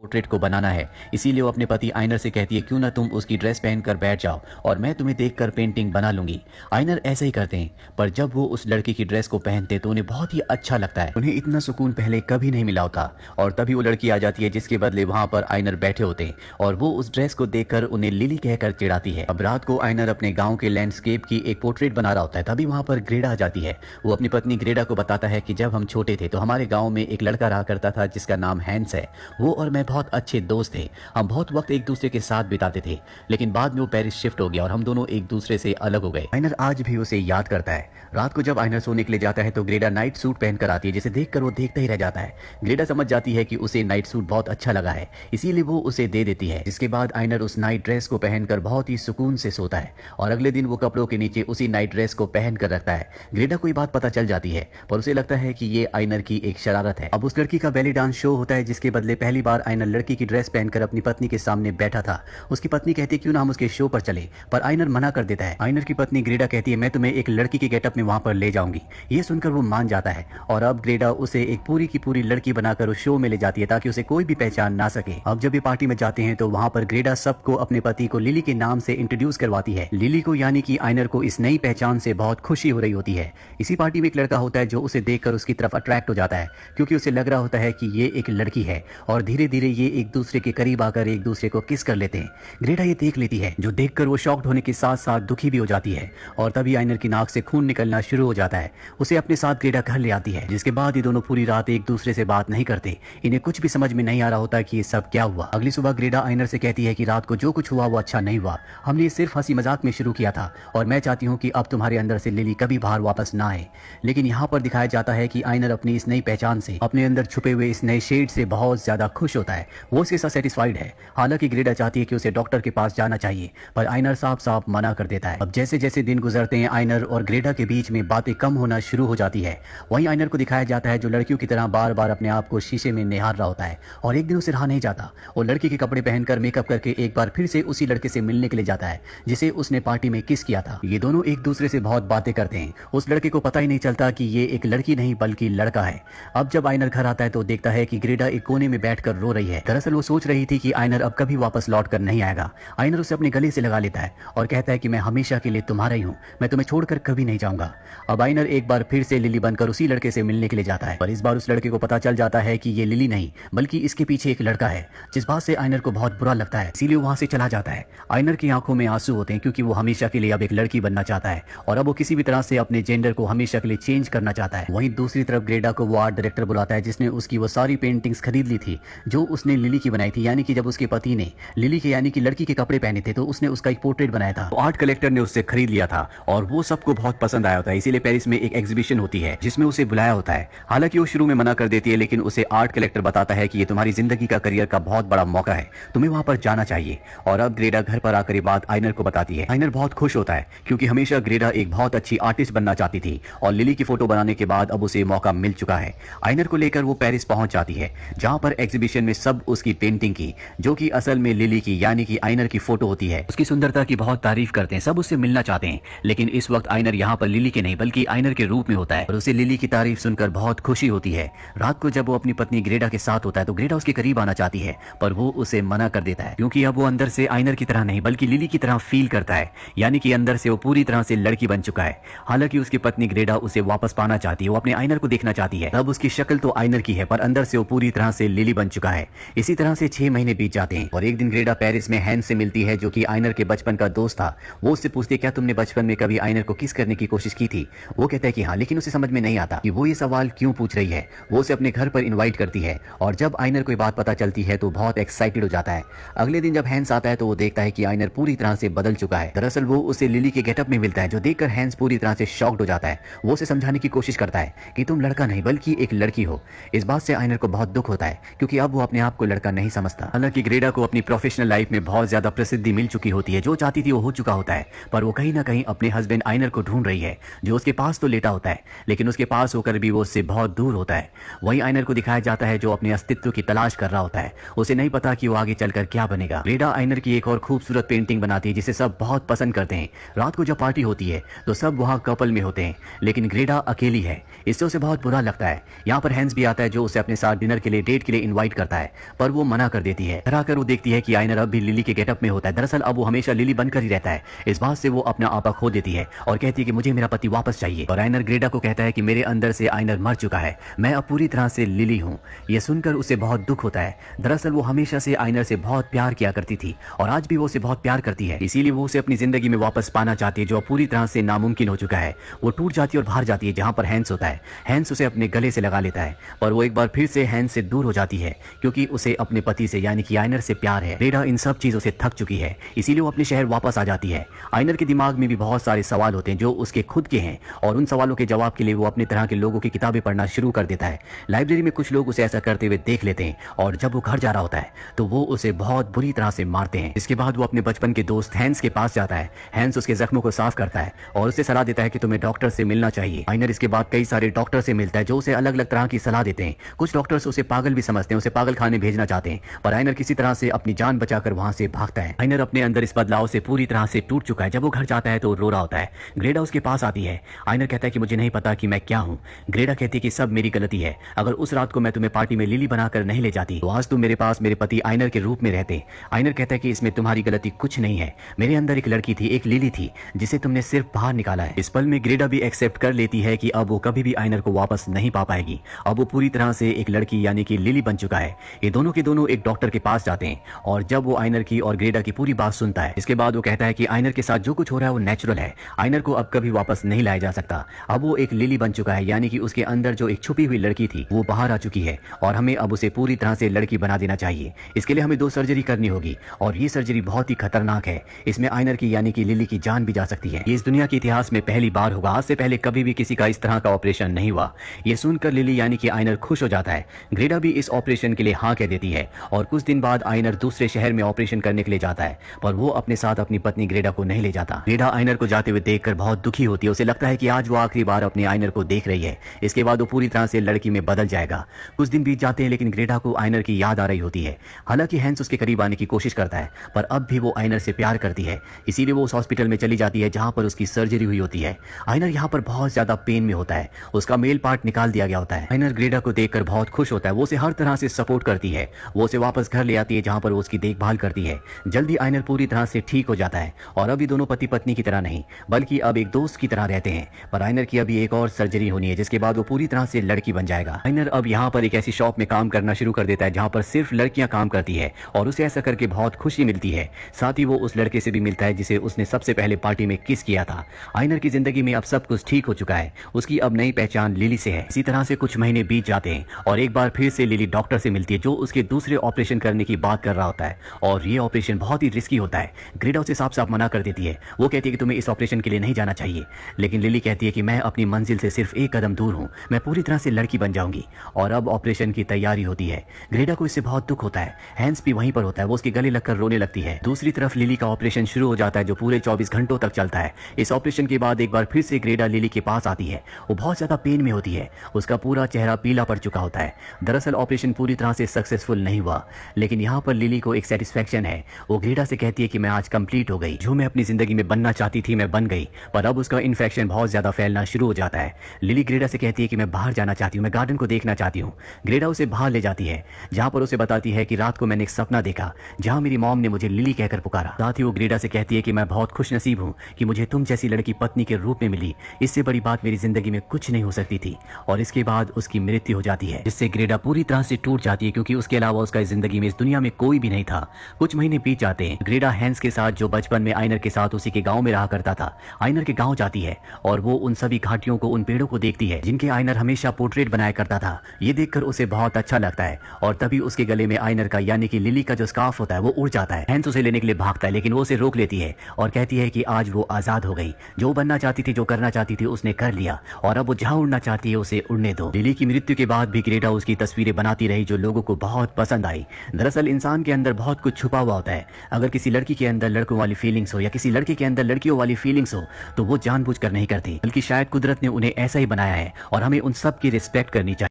Portrait को बनाना है। इसीलिए वो अपने पति आइनर से कहती है, क्यों ना तुम उसकी ड्रेस पहनकर बैठ जाओ और मैं तुम्हें देखकर पेंटिंग बना लूंगी। आइनर ऐसे ही करते हैं, पर जब वो उस लड़की की ड्रेस को पहनते तो उन्हें बहुत ही अच्छा लगता है। उन्हें इतना सुकून पहले कभी नहीं मिला होता। और तभी वो लड़की आ जाती है जिसके बदले वहां पर आइनर बैठे होते हैं और वो उस ड्रेस को देखकर उन्हें लिली कहकर चिढ़ाती है। अब रात को आइनर अपने गाँव के लैंडस्केप की एक पोर्ट्रेट बना रहा होता है, तभी वहां पर ग्रेडा आ जाती है। वो अपनी पत्नी ग्रेडा को बताता है कि जब हम छोटे थे तो हमारे गाँव में एक लड़का रहा करता था जिसका नाम हैंस है। वो और मैं बहुत अच्छे दोस्त थे। हम बहुत वक्त एक दूसरे के साथ बिताते थे, लेकिन बाद में वो पेरिस शिफ्ट हो गया और हम दोनों एक दूसरे से अलग हो गए। आइनर आज भी उसे याद करता है। रात को जब आइनर सोने के लिए जाता है तो ग्रेडा नाइट सूट पहनकर आती है, जिसे देखकर वो देखता ही रह जाता है। ग्रेडा समझ जाती है कि उसे नाइट सूट बहुत अच्छा लगा है, इसीलिए वो उसे दे देती है। जिसके बाद आइनर उस नाइट ड्रेस को पहनकर बहुत ही सुकून से सोता है और अगले दिन वो कपड़ों के नीचे उसी नाइट ड्रेस को पहन कर रखता है। ग्रेडा को ये बात पता चल जाती है, पर उसे लगता है कि ये आइनर की एक शरारत है। अब उस लड़की का बेली डांस शो होता है, जिसके बदले पहली बार आइनर लड़की की ड्रेस पहनकर अपनी पत्नी के सामने बैठा था। उसकी पत्नी कहती है, क्यों ना हम उसके शो पर चले, पर आइनर मना कर देता है। आइनर की पत्नी ग्रेडा कहती है, मैं तुम्हें एक लड़की के गेटअप में वहां पर ले जाऊंगी। ये सुनकर वो मान जाता है और अब ग्रेडा उसे एक पूरी की पूरी लड़की बनाकर उस शो में ले जाती है ताकि उसे कोई भी पहचान ना सके। अब जब ये पार्टी में जाते हैं तो वहां पर ग्रेडा सबको अपने पति को लिली के नाम से इंट्रोड्यूस करवाती है। लिली को यानी कि आइनर को इस नई पहचान से बहुत खुशी हो रही होती है। इसी पार्टी में एक लड़का होता है जो उसे देखकर उसकी तरफ अट्रैक्ट हो जाता है, क्योंकि उसे लग रहा होता है कि ये एक लड़की है और धीरे धीरे ये एक दूसरे के करीब आकर एक दूसरे को किस कर लेते हैं। ग्रेडा ये देख लेती है, जो देखकर वो शॉक्ड होने के साथ साथ दुखी भी हो जाती है और तभी आइनर की नाक से खून निकलना शुरू हो जाता है। उसे अपने साथ ग्रेडा घर ले आती है, जिसके बाद ये दोनों पूरी रात एक दूसरे से बात नहीं करते। इन्हें कुछ भी समझ में नहीं आ रहा होता कि ये सब क्या हुआ। अगली सुबह ग्रेडा आइनर से कहती है कि रात को जो कुछ हुआ वो अच्छा नहीं हुआ। हमने ये सिर्फ हंसी मजाक में शुरू किया था और मैं चाहती हूँ कि अब तुम्हारे अंदर से लिली कभी बाहर वापस ना आए। लेकिन यहाँ पर दिखाया जाता है कि आइनर अपनी इस नई पहचान से, अपने अंदर छुपे हुए इस नए शेड से बहुत ज्यादा खुश होता है। वो इसके साथ सेटिस्फाइड है। हालांकि ग्रेडा चाहती है कि उसे डॉक्टर के पास जाना चाहिए, पर आइनर साफ साफ मना कर देता है। अब जैसे जैसे दिन गुजरते हैं आइनर और ग्रेडा के बीच में बातें कम होना शुरू हो जाती है। वहीं आइनर को दिखाया जाता है जो लड़कियों की तरह बार बार अपने आप को शीशे में निहार रहा होता है और एक दिन उसे रहा नहीं जाता। वो लड़की के कपड़े पहनकर मेकअप करके एक बार फिर से उसी लड़के से मिलने के लिए जाता है जिसे उसने पार्टी में किस किया था। ये दोनों एक दूसरे से बहुत बातें करते हैं। उस लड़के को पता ही नहीं चलता कि ये एक लड़की नहीं बल्कि लड़का है। अब जब आइनर घर आता है तो देखता है कि ग्रेडा एक कोने में बैठकर रो रही है। दरअसल वो सोच रही थी कि आइनर अब कभी वापस लौट कर नहीं आएगा। आइनर उसे अपने गले से लगा लेता है और कहता है कि मैं हमेशा के लिए तुम्हारा ही हूँ, मैं तुम्हें छोड़कर कभी नहीं जाऊंगा। अब आइनर एक बार फिर से लिली बनकर उसी लड़के से मिलने के लिए जाता है, पर इस बार उस लड़के को पता चल जाता है कि ये लिली नहीं बल्कि इसके पीछे एक लड़का है, जिस बात से आइनर को बहुत बुरा लगता है। इसीलिए वहां से चला जाता है। आइनर की आंखों में आंसू होते हैं क्योंकि वो हमेशा के लिए अब एक लड़की बनना चाहता है और अब वो किसी भी तरह से अपने जेंडर को हमेशा के लिए चेंज करना चाहता है। वहीं दूसरी तरफ ग्रेडा को वो आर्ट डायरेक्टर बुलाता है जिसने उसकी वो सारी पेंटिंग्स खरीद ली थी जो उसने लिली की बनाई थी। यानी कि जब उसके पति ने लिली के यानी कि लड़की के कपड़े पहने थे तो उसने उसका एक पोर्ट्रेट बनाया था। आर्ट कलेक्टर ने उससे खरीद लिया था और वो सबको बहुत पसंद आया होता है। इसीलिए पेरिस में एक एग्जीबिशन होती है जिसमें उसे बुलाया होता है। हालांकि वो शुरू में मना कर देती है, लेकिन उसे आर्ट कलेक्टर बताता है कि ये तुम्हारी जिंदगी का करियर का बहुत बड़ा मौका है, तुम्हें वहां पर जाना चाहिए। और अब ग्रेडा घर पर आकर ये बात आइनर को बताती है। आइनर बहुत खुश होता है क्योंकि हमेशा ग्रेडा एक बहुत अच्छी आर्टिस्ट बनना चाहती थी और लिली की फोटो बनाने के बाद अब उसे मौका मिल चुका है। आइनर को लेकर वो पेरिस पहुंच जाती है जहां पर एग्जीबिशन में सब उसकी पेंटिंग की, जो कि असल में लिली की यानी कि आइनर की फोटो होती है, उसकी सुंदरता की बहुत तारीफ करते हैं, सब उससे मिलना चाहते हैं। लेकिन इस वक्त आइनर यहाँ पर लिली के नहीं बल्कि आइनर के रूप में होता है और उसे लिली की तारीफ सुनकर बहुत खुशी होती है। रात को जब वो अपनी पत्नी ग्रेडा के साथ होता है तो ग्रेडा उसके करीब आना चाहती है, पर वो उसे मना कर देता है क्योंकि अब वो अंदर से आइनर की तरह नहीं बल्कि लिली की तरह फील करता है, यानी कि अंदर से वो पूरी तरह से लड़की बन चुका है। हालांकि उसकी पत्नी ग्रेडा उसे वापस पाना चाहती है, वो अपने आइनर को देखना चाहती है। तब उसकी शक्ल तो आइनर की है पर अंदर से वो पूरी तरह से लिली बन चुका है। इसी तरह से 6 महीने बीत जाते हैं और एक दिन ग्रेडा पेरिस में हैंस से मिलती है जो कि आइनर के बचपन का दोस्त था। वो उससे पूछती है, क्या तुमने बचपन में कभी आइनर को किस करने की कोशिश की थी? वो कहता है कि हाँ, लेकिन उसे समझ में नहीं आता कि वो ये सवाल क्यों पूछ रही है। वो उसे अपने घर पर इनवाइट करती है और जब आइनर को ये बात पता चलती है तो बहुत एक्साइटेड हो जाता है। अगले दिन जब हैंस आता है तो वो देखता है कि आइनर पूरी तरह से बदल चुका है। दरअसल वो उसे लिली के गेटअप में मिलता है, जो देखकर हैंस पूरी तरह से शॉक्ड हो जाता है। वो उसे समझाने की कोशिश करता है कि तुम लड़का नहीं बल्कि एक लड़की हो। इस बात से आइनर को बहुत दुख होता है क्योंकि अब वो अपने आप को लड़का नहीं समझता। हालांकि ग्रेडा को अपनी प्रोफेशनल लाइफ में बहुत ज्यादा प्रसिद्धि मिल चुकी होती है, जो चाहती थी वो हो चुका होता है, पर वो कहीं ना कहीं अपने हस्बैंड आइनर को ढूंढ रही है जो उसके पास तो लेटा होता है लेकिन उसके पास होकर भी वो उससे बहुत दूर होता है। वहीं आइनर को दिखाया जाता है जो अपने अस्तित्व की तलाश कर रहा होता है। उसे नहीं पता कि वो आगे चलकर क्या बनेगा। ग्रेडा आइनर की एक और खूबसूरत पेंटिंग बनाती है जिसे सब बहुत पसंद करते हैं। रात को जब पार्टी होती है तो सब वहाँ कपल में होते हैं लेकिन ग्रेडा अकेली है। इससे उसे बहुत बुरा लगता है। यहाँ पर हैंस भी आता है जो उसे अपने साथ डिनर के लिए डेट के लिए इन्वाइट करता है। है, पर वो मना कर देती है। डरा कर वो देखती है कि आइनर अब भी लिली के गेटअप में होता है। दरअसल अब वो हमेशा लिली बनकर ही रहता है। इस बात से वो अपना आपा खो देती है और कहती है कि मुझे मेरा पति वापस चाहिए। और आइनर ग्रेडा को कहता है कि मेरे अंदर से आइनर मर चुका है, मैं अब पूरी तरह से लिली हूँ। ये सुनकर उसे बहुत दुख होता है। दरअसल वो हमेशा से आइनर से बहुत प्यार किया करती थी और आज भी वो उसे बहुत प्यार करती है, इसीलिए वो उसे अपनी जिंदगी में वापस पाना चाहती है, जो पूरी तरह से नामुमकिन हो चुका है। वो टूट जाती है और बाहर जाती है जहां पर हैंस होता है। हैंस उसे अपने गले से लगा लेता है, पर वो एक बार फिर से हैंस से दूर हो जाती है क्योंकि उसे अपने पति से यानी कि आइनर से प्यार है। ग्रेडा इन सब चीजों से थक चुकी है, इसीलिए वो अपने शहर वापस आ जाती है। आइनर के दिमाग में भी बहुत सारे सवाल होते हैं जो उसके खुद के हैं और उन सवालों के जवाब के लिए वो अपने तरह के लोगों की किताबें पढ़ना शुरू कर देता है। लाइब्रेरी में कुछ लोग उसे ऐसा करते हुए देख लेते हैं और जब वो घर जा रहा होता है तो वो उसे बहुत बुरी तरह से मारते हैं। इसके बाद वो अपने बचपन के दोस्त हैंस के पास जाता है। हैंस उसके जख्मों को साफ करता है और उसे सलाह देता है कि तुम्हें डॉक्टर से मिलना चाहिए। आइनर इसके बाद कई सारे डॉक्टर से मिलता है जो उसे अलग अलग तरह की सलाह देते हैं। कुछ डॉक्टर्स उसे पागल भी समझते हैं, उसे पागल खाने भेजना चाहते हैं, पर आइनर किसी तरह से अपनी जान बचाकर वहां से भागता है। आइनर अपने अंदर इस बदलाव से पूरी तरह से टूट चुका है। जब वो घर जाता है तो रो रहा होता है। ग्रेडा उसके पास आती है। आइनर कहता है कि मुझे नहीं पता कि मैं क्या हूँ। ग्रेडा कहती है कि सब मेरी गलती है, अगर उस रात को मैं तुम्हें पार्टी में लिली बनाकर नहीं ले जाती तो आज तुम मेरे पास मेरे पति आइनर के रूप में रहते। आइनर कहता है कि इसमें तुम्हारी गलती कुछ नहीं है, मेरे अंदर एक लड़की थी, एक लिली थी जिसे तुमने सिर्फ बाहर निकाला है। इस पल में ग्रेडा भी एक्सेप्ट कर लेती है कि अब वो कभी भी आइनर को वापस नहीं पा पाएगी। अब वो पूरी तरह से एक लड़की यानी कि लिली बन चुका है। ये दोनों के दोनों एक डॉक्टर के पास जाते हैं और जब वो आइनर की और ग्रेडा की पूरी बात सुनता है इसके बाद वो कहता है कि आइनर के साथ जो कुछ हो रहा है वो नेचुरल है, आइनर को अब कभी वापस नहीं लाया जा सकता। अब वो एक लिली बन चुका है यानी कि उसके अंदर जो एक छुपी हुई लड़की थी वो बाहर आ चुकी है और हमें अब उसे पूरी तरह से लड़की बना देना चाहिए। इसके लिए हमें 2 सर्जरी करनी होगी और ये सर्जरी बहुत ही खतरनाक है, इसमें आइनर की यानी कि लिली की जान भी जा सकती है। ये इस दुनिया के इतिहास में पहली बार होगा, आज से पहले कभी भी किसी का इस तरह का ऑपरेशन नहीं हुआ। ये सुनकर लिली यानी कि आइनर खुश हो जाता है। ग्रेडा भी इस ऑपरेशन के लिए हाँ कह देती है और कुछ दिन बाद आइनर दूसरे शहर में ऑपरेशन करने के लिए जाता है, पर वो अपने साथ अपनी पत्नी ग्रेडा को नहीं ले जाता। ग्रेडा आइनर को जाते हुए देखकर बहुत दुखी होती है, उसे लगता है कि आज वो आखिरी बार अपने आइनर को देख रही है, इसके बाद वो पूरी तरह से लड़की में बदल जाएगा। कुछ दिन बीत जाते हैं लेकिन ग्रेडा को आइनर की याद आ रही होती है। हालांकि हैंस उसके करीब आने की कोशिश करता है पर अब भी वो आइनर से प्यार करती है, इसीलिए वो उस हॉस्पिटल में चली जाती है जहां पर उसकी सर्जरी हुई होती है। आइनर यहाँ पर बहुत ज्यादा पेन में होता है, उसका मेल पार्ट निकाल दिया गया होता है। आइनर ग्रेडा को देखकर बहुत खुश होता है, वो उसे हर तरह से सपोर्ट करती है, वो उसे वापस घर ले आती है जहां पर वो उसकी देखभाल करती है। जल्दी आइनर पूरी तरह से ठीक हो जाता है और अभी दोनों पति पत्नी की तरह नहीं बल्कि अब एक दोस्त की तरह रहते हैं। पर आइनर की अभी एक और सर्जरी होनी है जिसके बाद वो पूरी तरह से लड़की बन जाएगा। आइनर अब यहाँ पर एक ऐसी शॉप में काम करना शुरू कर देता है जहां पर सिर्फ लड़कियां काम करती है और उसे ऐसा करके बहुत खुशी मिलती है। साथ ही वो उस लड़के से भी मिलता है जिसे उसने सबसे पहले पार्टी में किस किया था। आइनर की जिंदगी में अब सब कुछ ठीक हो चुका है, उसकी अब नई पहचान लिली से है। इसी तरह से कुछ महीने बीत जाते हैं और एक बार फिर से लिली डॉक्टर से मिलती है जो उसके दूसरे ऑपरेशन करने की बात कर रहा होता है और ये ऑपरेशन बहुत ही रिस्की होता है। ग्रेडा उसे साफ साफ मना कर देती है, वो कहती है कि तुम्हें इस ऑपरेशन के लिए नहीं जाना चाहिए, लेकिन लिली कहती है कि मैं अपनी मंजिल से सिर्फ एक कदम दूर हूँ, मैं पूरी तरह से लड़की बन जाऊंगी। और अब ऑपरेशन की तैयारी होती है। ग्रेडा को इससे बहुत दुख होता है। हैंस भी वहीं पर होता है, वो उसके गले लगकर रोने लगती है। दूसरी तरफ लिली का ऑपरेशन शुरू हो जाता है जो पूरे 24 घंटों तक चलता है। इस ऑपरेशन के बाद एक बार फिर से ग्रेडा लिली के पास आती है, वो बहुत ज्यादा पेन में होती है, उसका पूरा चेहरा पीला पड़ चुका होता है। दरअसल ऑपरेशन पूरी तरह से सक्सेसफुल नहीं हुआ, लेकिन यहाँ पर लिली को एक सेटिस्फेक्शन है। वो ग्रेडा से कहती है कि मैं आज कंप्लीट हो गई, जो मैं अपनी जिंदगी में बनना चाहती थी मैं बन गई। पर अब उसका इन्फेक्शन बहुत ज्यादा फैलना शुरू हो जाता है। लिली ग्रेडा से कहती है कि मैं बाहर जाना चाहती हूँ, मैं गार्डन को देखना चाहती हूँ। ग्रेडा उसे बाहर ले जाती है जहां पर उसे बताती है कि रात को मैंने एक सपना देखा जहां मेरी मॉम ने मुझे लिली कहकर पुकारा। साथ ही वो ग्रेडा से कहती है कि मैं बहुत खुशनसीब हूँ कि मुझे तुम जैसी लड़की पत्नी के रूप में मिली, इससे बड़ी बात मेरी जिंदगी में कुछ नहीं हो सकती थी। और इसके बाद उसकी मृत्यु हो जाती है जिससे ग्रेडा पूरी तरह से टूट जाती है क्योंकि उसके अलावा उसका इस जिंदगी में इस दुनिया में कोई भी नहीं था। कुछ महीने बीत जाते हैं। ग्रेडा हैंस के साथ जो बचपन में आइनर के साथ उसी के गांव में रहा करता था, आइनर के गांव जाती है और वो उन सभी घाटियों को, उन पेड़ों को देखती है जिनके आइनर हमेशा पोर्ट्रेट बनाया करता था। ये देखकर उसे बहुत अच्छा लगता है और तभी उसके गले में आइनर का यानी कि लिली का जो स्कार्फ होता है वो उड़ जाता है। हैंस उसे लेने के लिए भागता है लेकिन वो उसे रोक लेती है और कहती है कि आज वो आजाद हो गई, जो बनना चाहती थी, जो करना चाहती थी उसने कर लिया और अब वो जहां उड़ना चाहती है उसे उड़ने दो। लिली की मृत्यु के बाद भी ग्रेडा उसकी तस्वीरें बनाती रही जो लोगों को बहुत पसंद आई। दरअसल इंसान के अंदर बहुत कुछ छुपा हुआ होता है। अगर किसी लड़की के अंदर लड़कों वाली फीलिंग्स हो या किसी लड़के के अंदर लड़कियों वाली फीलिंग्स हो तो वो जानबूझकर नहीं करती, बल्कि शायद कुदरत ने उन्हें ऐसा ही बनाया है और हमें उन सब की रिस्पेक्ट करनी चाहिए।